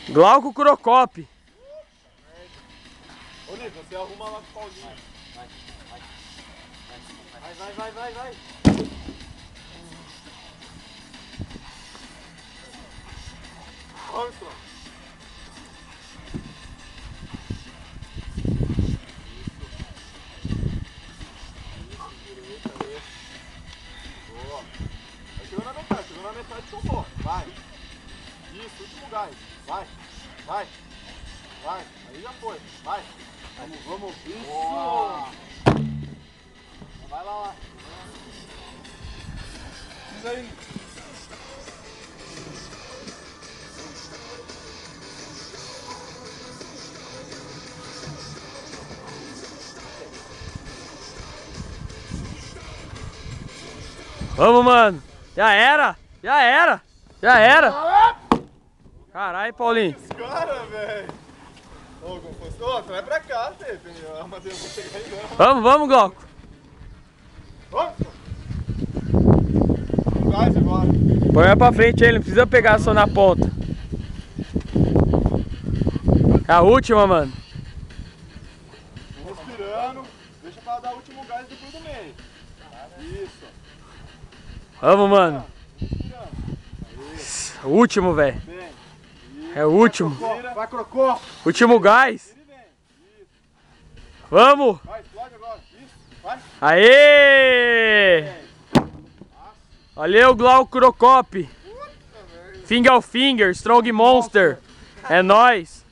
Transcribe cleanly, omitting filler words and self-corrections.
Glauco Crocop. Ô, Nico, você arruma lá com o Paulinho. Vai. Armstrong. Boa. Chegou na metade, tomou. Vai. Isso, último gás. Vai. Aí já foi. Vai. Vamos. Isso. Boa. Vai lá. Isso aí. Vamos, mano. Já era. Caralho, Paulinho. Os caras, velho. Ô, você vai pra cá, Pepe. A madeira vai chegar aí, não. Vamos, Glauco. Vamos. Vai agora. Põe mais pra frente aí, não precisa pegar só na ponta. É a última, mano. Respirando. Deixa pra dar o último gás depois do meio. Isso. Vamos, mano. O último, velho. É o último. Vai, Crocó. Último gás. Vamos. Vai, explode agora. Isso. Vai. Aê! Valeu, Glauco Crocop. Finger, Strong Monster. É nóis.